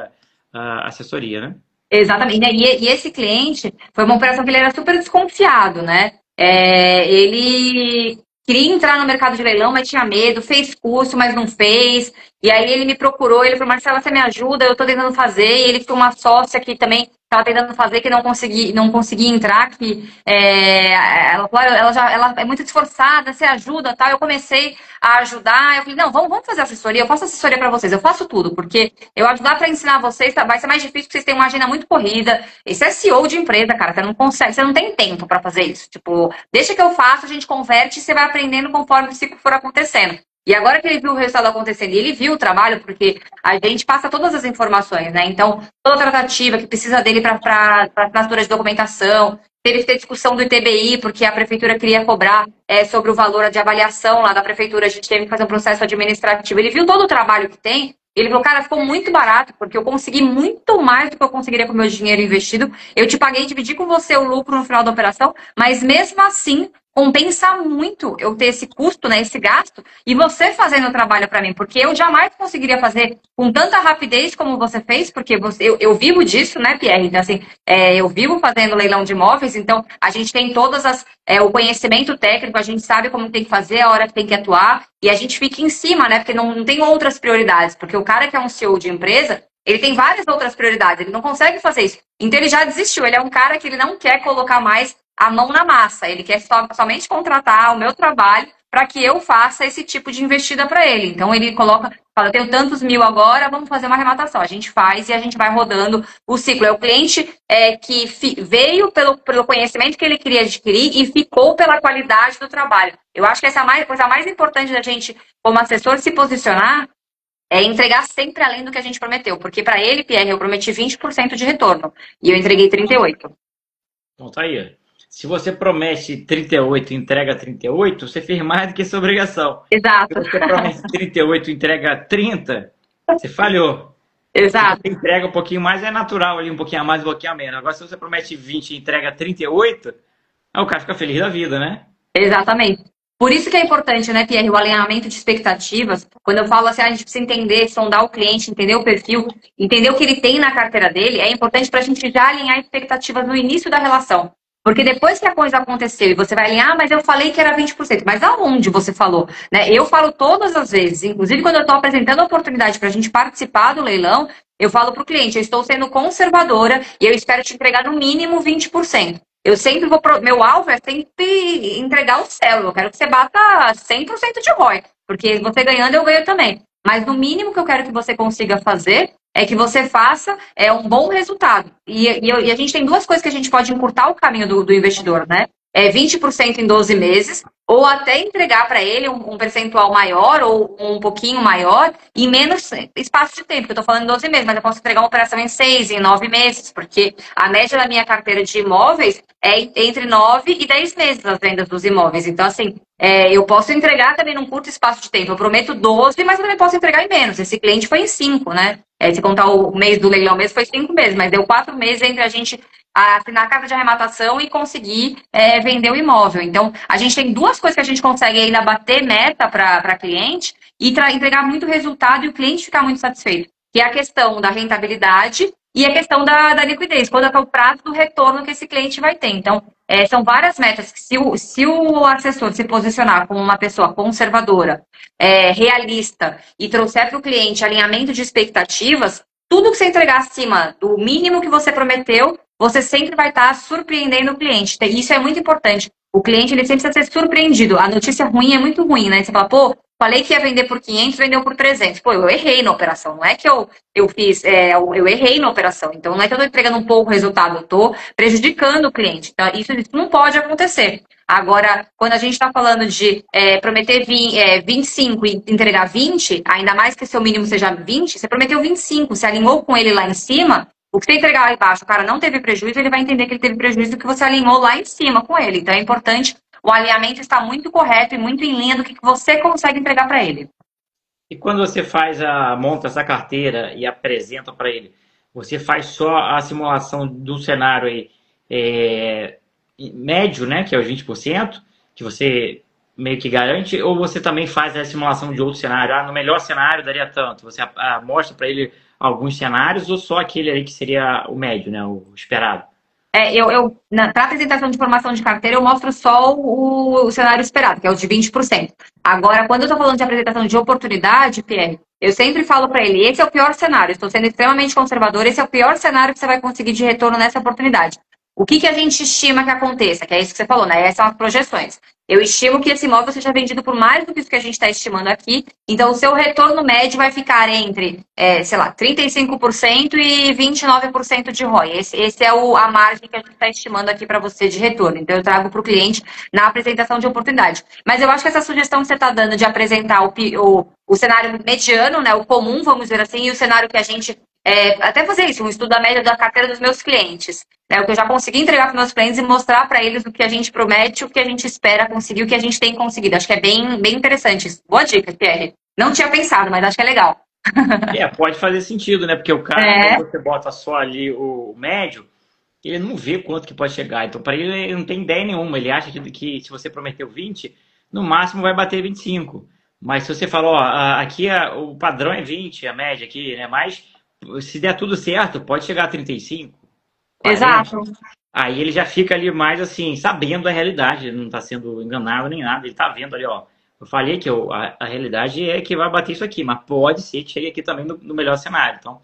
a assessoria, né? Exatamente. E esse cliente foi uma operação que ele era super desconfiado, né? Ele queria entrar no mercado de leilão, mas tinha medo, fez curso, mas não fez. E aí ele me procurou, ele falou, Marcela, você me ajuda, eu tô tentando fazer. E ele tinha uma sócia que também estava tentando fazer, que não consegui entrar, que ela falou, ela é muito esforçada, você ajuda, tal. Eu comecei a ajudar, eu falei, não, vamos fazer assessoria, eu faço assessoria para vocês, eu faço tudo, porque eu ajudar para ensinar vocês vai ser mais difícil, porque vocês têm uma agenda muito corrida. Isso é CEO de empresa, cara, você não consegue, você não tem tempo para fazer isso. Tipo, deixa que eu faço, a gente converte e você vai aprendendo conforme o ciclo for acontecendo. E agora que ele viu o resultado acontecendo e ele viu o trabalho, porque a gente passa todas as informações, né? Então, toda a tratativa que precisa dele para assinatura de documentação, teve que ter discussão do ITBI, porque a prefeitura queria cobrar sobre o valor de avaliação lá da prefeitura, a gente teve que fazer um processo administrativo. Ele viu todo o trabalho que tem, ele falou, cara, ficou muito barato, porque eu consegui muito mais do que eu conseguiria com o meu dinheiro investido. Eu te paguei, dividi com você o lucro no final da operação, mas mesmo assim, compensa muito eu ter esse custo, né, esse gasto, e você fazendo o trabalho para mim, porque eu jamais conseguiria fazer com tanta rapidez como você fez, porque eu vivo disso, né, Pierre? Então, assim, eu vivo fazendo leilão de imóveis, então a gente tem o conhecimento técnico, a gente sabe como tem que fazer, a hora que tem que atuar, e a gente fica em cima, né, porque não tem outras prioridades, porque o cara que é um CEO de empresa, ele tem várias outras prioridades, ele não consegue fazer isso. Então ele já desistiu, ele é um cara que ele não quer colocar mais a mão na massa, ele quer somente contratar o meu trabalho para que eu faça esse tipo de investida para ele. Então ele fala, eu tenho tantos mil agora, vamos fazer uma arrematação. A gente faz e a gente vai rodando o ciclo. É o cliente que veio pelo conhecimento que ele queria adquirir e ficou pela qualidade do trabalho. Eu acho que essa é a coisa mais importante da gente, como assessor, se posicionar, é entregar sempre além do que a gente prometeu. Porque para ele, Pierre, eu prometi 20% de retorno e eu entreguei 38%. Então tá aí. Se você promete 38 e entrega 38, você fez mais do que sua obrigação. Exato. Se você promete 38 e entrega 30, você falhou. Exato. Se você entrega um pouquinho mais, é natural ali, um pouquinho a mais, um pouquinho a menos. Agora, se você promete 20 e entrega 38, aí o cara fica feliz da vida, né? Exatamente. Por isso que é importante, né, Pierre, o alinhamento de expectativas. Quando eu falo assim, a gente precisa entender, sondar o cliente, entender o perfil, entender o que ele tem na carteira dele, é importante para a gente já alinhar expectativas no início da relação. Porque depois que a coisa aconteceu e você vai alinhar, mas eu falei que era 20%. Mas aonde você falou? Né? Eu falo todas as vezes, inclusive quando eu estou apresentando a oportunidade para a gente participar do leilão, eu falo para o cliente, eu estou sendo conservadora e eu espero te entregar no mínimo 20%. Eu sempre meu alvo é sempre entregar o céu. Eu quero que você bata 100% de ROI, porque você ganhando, eu ganho também. Mas no mínimo que eu quero que você consiga fazer é que você faça um bom resultado. E a gente tem duas coisas que a gente pode encurtar o caminho do investidor, né? 20% em 12 meses, ou até entregar para ele um percentual maior ou um pouquinho maior em menos espaço de tempo. Eu estou falando 12 meses, mas eu posso entregar uma operação em 6, em 9 meses, porque a média da minha carteira de imóveis é entre 9 e 10 meses as vendas dos imóveis. Então, assim, eu posso entregar também num curto espaço de tempo. Eu prometo 12, mas eu também posso entregar em menos. Esse cliente foi em 5, né? Se contar o mês do leilão mesmo, foi 5 meses, mas deu 4 meses entre a gente assinar a carta de arrematação e conseguir vender o imóvel. Então, a gente tem duas coisas que a gente consegue ainda bater meta para cliente e entregar muito resultado e o cliente ficar muito satisfeito. Que é a questão da rentabilidade e a questão da liquidez, quando é o prazo do retorno que esse cliente vai ter. Então, são várias metas que se o assessor se posicionar como uma pessoa conservadora, realista e trouxer para o cliente alinhamento de expectativas, tudo que você entregar acima do mínimo que você prometeu, você sempre vai estar surpreendendo o cliente. Isso é muito importante. O cliente ele sempre precisa ser surpreendido. A notícia ruim é muito ruim, né? Você fala, pô, falei que ia vender por 500, vendeu por 300. Pô, eu errei na operação. Não é que eu fiz, eu errei na operação. Então, não é que eu estou entregando um pouco resultado, eu estou prejudicando o cliente. Então, isso não pode acontecer. Agora, quando a gente está falando de prometer 25 e entregar 20, ainda mais que seu mínimo seja 20, você prometeu 25, você alinhou com ele lá em cima, o que você entregar lá embaixo, o cara não teve prejuízo, ele vai entender que ele teve prejuízo do que você alinhou lá em cima com ele. Então é importante o alinhamento estar muito correto e muito em linha do que você consegue entregar para ele. E quando você monta essa carteira e apresenta para ele, você faz só a simulação do cenário aí, médio, né, que é os 20%, que você meio que garante, ou você também faz a simulação de outro cenário? No melhor cenário daria tanto. Você mostra para ele alguns cenários ou só aquele aí que seria o médio, né, o esperado? Para apresentação de formação de carteira, eu mostro só o cenário esperado, que é o de 20%. Agora, quando eu estou falando de apresentação de oportunidade, Pierre, eu sempre falo para ele, esse é o pior cenário, estou sendo extremamente conservador, esse é o pior cenário que você vai conseguir de retorno nessa oportunidade. O que a gente estima que aconteça? Que é isso que você falou, né? Essas são as projeções. Eu estimo que esse imóvel seja vendido por mais do que isso que a gente está estimando aqui. Então, o seu retorno médio vai ficar entre, sei lá, 35% e 29% de ROI. Esse é a margem que a gente está estimando aqui para você de retorno. Então, eu trago para o cliente na apresentação de oportunidade. Mas eu acho que essa sugestão que você está dando de apresentar o cenário mediano, né, o comum, vamos dizer assim, e o cenário que a gente... até fazer isso, um estudo da média da carteira dos meus clientes. Né, o que eu já consegui entregar para meus clientes e mostrar para eles o que a gente promete, o que a gente espera conseguir, o que a gente tem conseguido. Acho que é bem, bem interessante isso. Boa dica, Pierre. Não tinha pensado, mas acho que é legal. Pode fazer sentido, né? Porque o cara, quando você bota só ali o médio, ele não vê quanto que pode chegar. Então, para ele não tem ideia nenhuma. Ele acha que se você prometeu 20, no máximo vai bater 25. Mas se você fala, ó, aqui o padrão é 20, a média aqui, né? Mas se der tudo certo, pode chegar a 35, 40. Exato. Aí ele já fica ali mais assim, sabendo a realidade, ele não está sendo enganado nem nada, ele está vendo ali, ó. Eu falei que a realidade é que vai bater isso aqui, mas pode ser que chegue aqui também no melhor cenário. Então,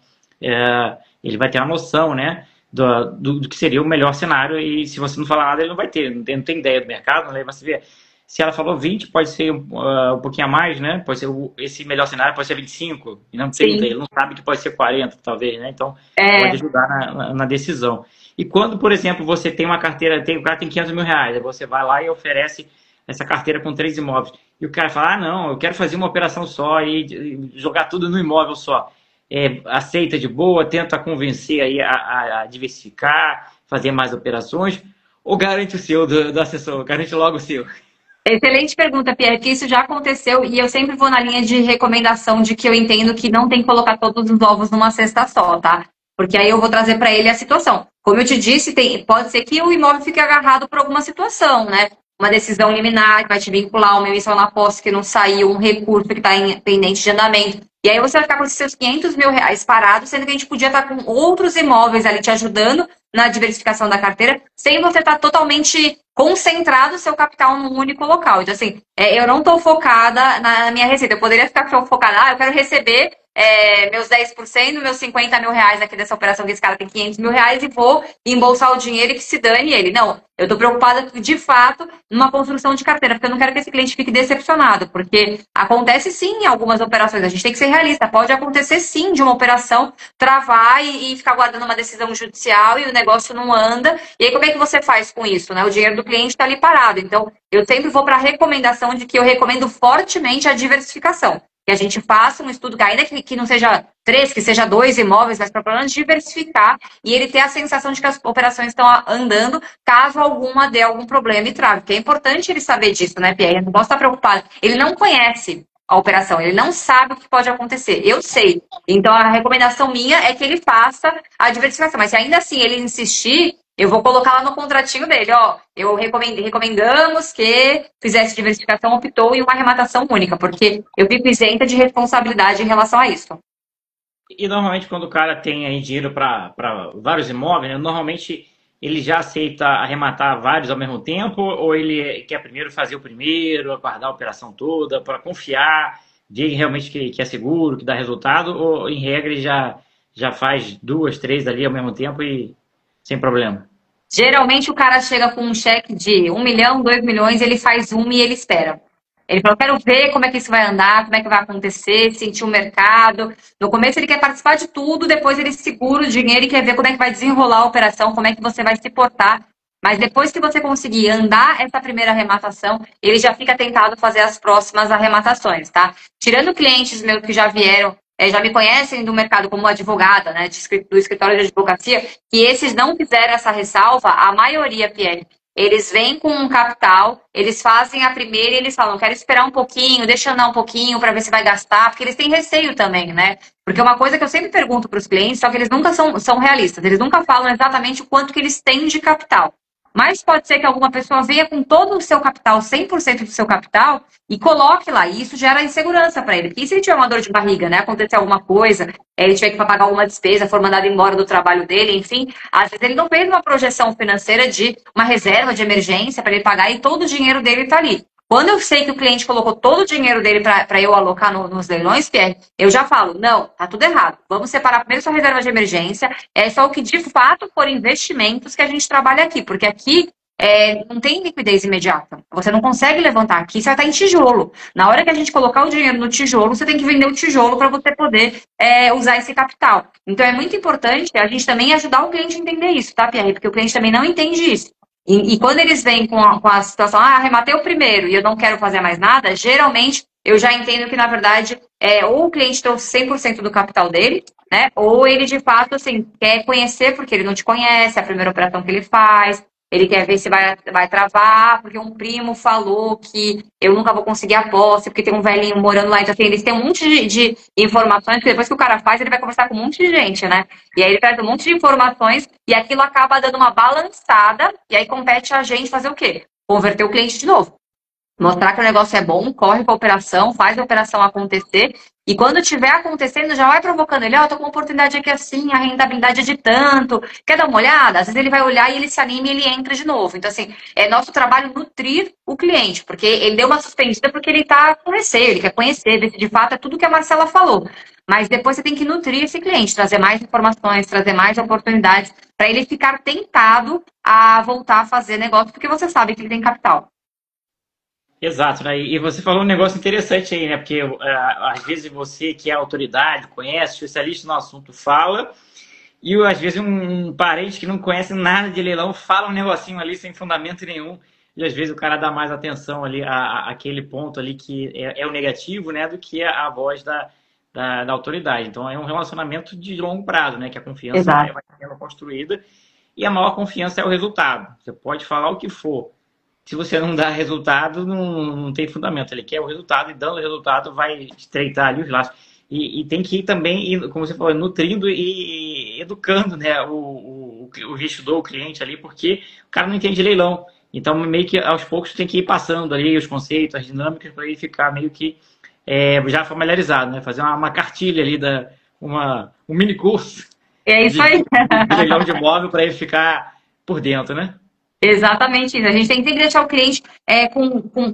ele vai ter uma noção, né, do que seria o melhor cenário, e se você não falar nada, ele não vai ter, não tem ideia do mercado, né, você vê. Se ela falou 20, pode ser um pouquinho a mais, né? Pode ser esse melhor cenário, pode ser 25, e não 30. Ele não sabe que pode ser 40, talvez, né? Então, pode ajudar na decisão. E quando, por exemplo, você tem uma carteira, o cara tem 500 mil reais, aí você vai lá e oferece essa carteira com 3 imóveis. E o cara fala, não, eu quero fazer uma operação só e jogar tudo no imóvel só. Aceita de boa, tenta convencer aí a diversificar, fazer mais operações, ou garante o seu do assessor, garante logo o seu? Excelente pergunta, Pierre, que isso já aconteceu e eu sempre vou na linha de recomendação de que eu entendo que não tem que colocar todos os ovos numa cesta só, tá? Porque aí eu vou trazer para ele a situação. Como eu te disse, pode ser que o imóvel fique agarrado por alguma situação, né? Uma decisão liminar que vai te vincular, uma emissão na posse que não saiu, um recurso que está pendente de andamento. E aí você vai ficar com esses seus 500 mil reais parados, sendo que a gente podia estar com outros imóveis ali te ajudando na diversificação da carteira, sem você estar totalmente concentrado o seu capital num único local. Então, assim, eu não estou focada na minha receita. Eu poderia ficar focada, eu quero receber meus 10%, meus 50 mil reais aqui dessa operação, que esse cara tem 500 mil reais, e vou embolsar o dinheiro e que se dane ele. Não, eu estou preocupada, de fato, numa construção de carteira, porque eu não quero que esse cliente fique decepcionado, porque acontece sim em algumas operações, a gente tem que ser realista, pode acontecer sim de uma operação travar e ficar guardando uma decisão judicial e o negócio não anda, e aí como é que você faz com isso, né? O dinheiro do cliente está ali parado. Então, eu sempre vou para a recomendação de que eu recomendo fortemente a diversificação. Que a gente faça um estudo, ainda que não seja 3, que seja 2 imóveis, mas para pelo menos diversificar e ele ter a sensação de que as operações estão andando, caso alguma dê algum problema e trave. Porque é importante ele saber disso, né, Pierre? Ele não pode estar preocupado. Ele não conhece a operação, ele não sabe o que pode acontecer. Eu sei. Então, a recomendação minha é que ele faça a diversificação. Mas se ainda assim ele insistir, eu vou colocar lá no contratinho dele, ó, recomendamos que fizesse diversificação, optou em uma arrematação única, porque eu fico isenta de responsabilidade em relação a isso. E normalmente quando o cara tem aí dinheiro para vários imóveis, né, normalmente ele já aceita arrematar vários ao mesmo tempo, ou ele quer primeiro fazer o primeiro, aguardar a operação toda, para confiar, ver realmente que é seguro, que dá resultado, ou em regra ele já faz 2, 3 ali ao mesmo tempo e sem problema? Geralmente o cara chega com um cheque de 1 milhão, 2 milhões, ele faz e ele espera. Ele falou, quero ver como é que isso vai andar, como é que vai acontecer, sentir o mercado. No começo ele quer participar de tudo, depois ele segura o dinheiro e quer ver como é que vai desenrolar a operação, como é que você vai se portar. Mas depois que você conseguir andar essa primeira arrematação, ele já fica tentado fazer as próximas arrematações, tá? Tirando clientes meus que já vieram, já me conhecem do mercado como advogada, né, do escritório de advocacia, que esses não fizeram essa ressalva, a maioria, Pierre, eles vêm com um capital, eles fazem a primeira e eles falam, quero esperar um pouquinho, deixa andar um pouquinho para ver se vai gastar, porque eles têm receio também, né? Porque uma coisa que eu sempre pergunto para os clientes, só que eles nunca são realistas, eles nunca falam exatamente o quanto que eles têm de capital. mas pode ser que alguma pessoa venha com todo o seu capital, 100% do seu capital, e coloque lá. E isso gera insegurança para ele. Porque e se ele tiver uma dor de barriga, né? Acontecer alguma coisa, ele tiver que pagar alguma despesa, for mandado embora do trabalho dele, enfim, às vezes ele não fez uma projeção financeira de uma reserva de emergência para ele pagar e todo o dinheiro dele está ali. Quando eu sei que o cliente colocou todo o dinheiro dele para eu alocar nos leilões, Pierre, eu já falo, não, tá tudo errado. Vamos separar primeiro sua reserva de emergência, é só o que de fato for investimentos que a gente trabalha aqui, porque aqui não tem liquidez imediata. Você não consegue levantar aqui, você vai estar em tijolo. Na hora que a gente colocar o dinheiro no tijolo, você tem que vender o tijolo para você poder usar esse capital. Então é muito importante a gente também ajudar o cliente a entender isso, tá, Pierre? Porque o cliente também não entende isso. E quando eles vêm com a situação, arrematei o primeiro e eu não quero fazer mais nada, geralmente eu já entendo que, na verdade, ou o cliente trouxe 100% do capital dele, né? Ou ele, de fato, assim, quer conhecer porque ele não te conhece, é a primeira operação que ele faz, ele quer ver se vai travar, porque um primo falou que eu nunca vou conseguir a posse, porque tem um velhinho morando lá. Então, assim, eles têm um monte de informações, que depois que o cara faz, ele vai conversar com um monte de gente, né? E aí ele traz um monte de informações e aquilo acaba dando uma balançada, e aí compete a gente fazer o quê? Converter o cliente de novo. Mostrar que o negócio é bom, corre com a operação, faz a operação acontecer. E quando estiver acontecendo, já vai provocando ele. Tô com uma oportunidade aqui assim, a rentabilidade é de tanto. Quer dar uma olhada? Às vezes ele vai olhar e ele se anima e ele entra de novo. Então, assim, é nosso trabalho nutrir o cliente, porque ele deu uma suspendida porque ele tá com receio, ele quer conhecer, ver se de fato é tudo que a Marcela falou. Mas depois você tem que nutrir esse cliente, trazer mais informações, trazer mais oportunidades, para ele ficar tentado a voltar a fazer negócio, porque você sabe que ele tem capital. Exato, né? E você falou um negócio interessante aí, né? Porque às vezes você que é autoridade, conhece, especialista no assunto, fala, e às vezes um parente que não conhece nada de leilão fala um negocinho ali sem fundamento nenhum, e às vezes o cara dá mais atenção ali àquele ponto ali que é o negativo, né? Do que a voz da autoridade. Então é um relacionamento de longo prazo, né? Que a confiança vai sendo construída, e a maior confiança é o resultado. Você pode falar o que for. Se você não dá resultado, não tem fundamento. Ele quer o resultado e dando o resultado vai estreitar ali os laços. E tem que ir também, como você falou, nutrindo e educando, né, o investidor, o cliente ali, porque o cara não entende leilão. Então, meio que aos poucos tem que ir passando ali os conceitos, as dinâmicas, para ele ficar meio que já familiarizado, né? Fazer uma cartilha ali, um mini curso É isso aí. de leilão de imóvel para ele ficar por dentro, né? Exatamente isso. A gente tem que deixar o cliente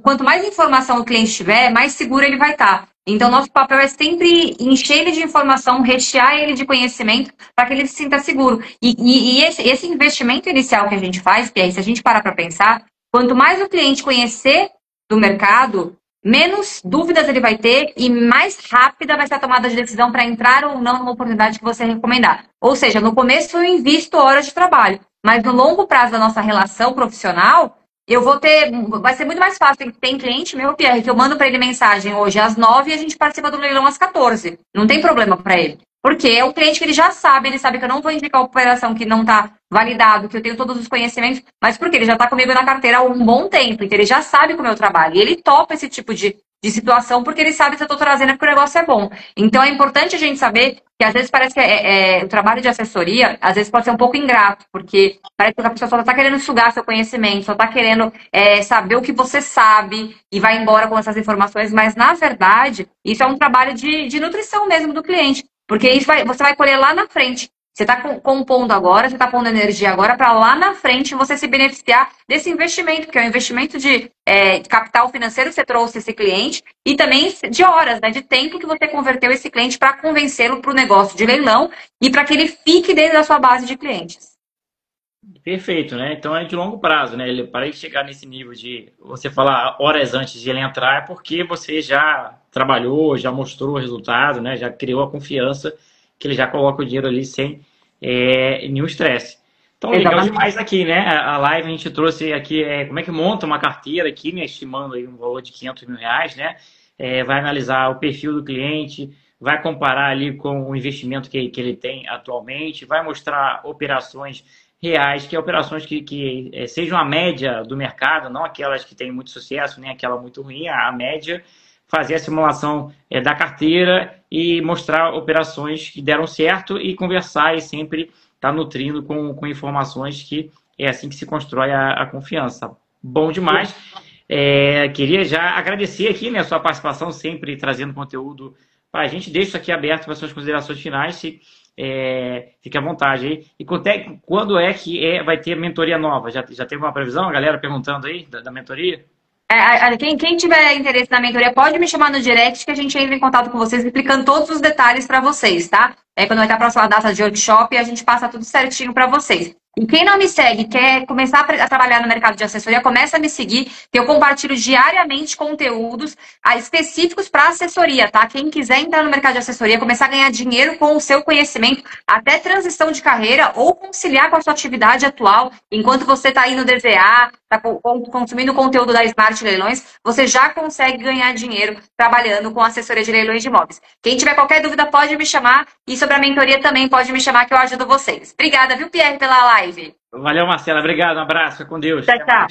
quanto mais informação o cliente tiver, mais seguro ele vai estar. Então, nosso papel é sempre encher ele de informação, rechear ele de conhecimento para que ele se sinta seguro. E esse investimento inicial que a gente faz, que é, se a gente parar para pensar, quanto mais o cliente conhecer do mercado, menos dúvidas ele vai ter e mais rápida vai ser a tomada de decisão para entrar ou não numa oportunidade que você recomendar. Ou seja, no começo eu invisto horas de trabalho, mas no longo prazo da nossa relação profissional, vai ser muito mais fácil. Tem cliente meu, Pierre, que eu mando para ele mensagem hoje às 9 e a gente participa do leilão às 14. Não tem problema para ele. Porque é o cliente que ele já sabe, ele sabe que eu não vou indicar a operação que não está validado, que eu tenho todos os conhecimentos, mas porque ele já está comigo na carteira há um bom tempo, então ele já sabe como eu trabalho. E ele topa esse tipo de situação porque ele sabe que eu estou trazendo porque o negócio é bom. Então é importante a gente saber que às vezes parece que o trabalho de assessoria, às vezes pode ser um pouco ingrato, porque parece que a pessoa só está querendo sugar seu conhecimento, só está querendo saber o que você sabe e vai embora com essas informações, mas na verdade isso é um trabalho de nutrição mesmo do cliente. Porque isso você vai colher lá na frente. Você está compondo agora, você está pondo energia agora para lá na frente você se beneficiar desse investimento, que é um investimento de capital financeiro que você trouxe esse cliente e também de horas, né, de tempo que você converteu esse cliente para convencê-lo para o negócio de leilão e para que ele fique dentro da sua base de clientes. Perfeito, né? Então é de longo prazo, né? Para ele chegar nesse nível de você falar horas antes de ele entrar, é porque você já trabalhou, já mostrou o resultado, né? Já criou a confiança que ele já coloca o dinheiro ali sem nenhum estresse. Então, legal demais aqui, né? A live a gente trouxe aqui como é que monta uma carteira aqui, né? Estimando aí um valor de R$ 500 mil, né? Vai analisar o perfil do cliente, vai comparar ali com o investimento que ele tem atualmente, vai mostrar operações reais, que é operações que sejam a média do mercado, não aquelas que têm muito sucesso, nem aquela muito ruim, a média, fazer a simulação da carteira e mostrar operações que deram certo e conversar e sempre estar nutrindo com informações que é assim que se constrói a confiança. Bom demais. Queria já agradecer aqui, né, a sua participação, sempre trazendo conteúdo para a gente. Deixo isso aqui aberto para suas considerações finais. Fique à vontade aí. E quando é que vai ter mentoria nova? Já teve uma previsão? A galera perguntando aí da mentoria? Quem tiver interesse na mentoria pode me chamar no direct que a gente entra em contato com vocês explicando todos os detalhes para vocês, tá? Quando vai ter a próxima data de workshop, a gente passa tudo certinho para vocês. E quem não me segue, quer começar a trabalhar no mercado de assessoria, começa a me seguir, que eu compartilho diariamente conteúdos específicos para assessoria, tá? Quem quiser entrar no mercado de assessoria, começar a ganhar dinheiro com o seu conhecimento, até transição de carreira ou conciliar com a sua atividade atual, enquanto você está aí no DVA, está consumindo conteúdo da Smart Leilões, você já consegue ganhar dinheiro trabalhando com assessoria de leilões de imóveis. Quem tiver qualquer dúvida pode me chamar e sobre a mentoria também pode me chamar que eu ajudo vocês. Obrigada, viu, Pierre, pela live. Valeu, Marcela. Obrigado. Um abraço. Fica com Deus. Tchau, tchau.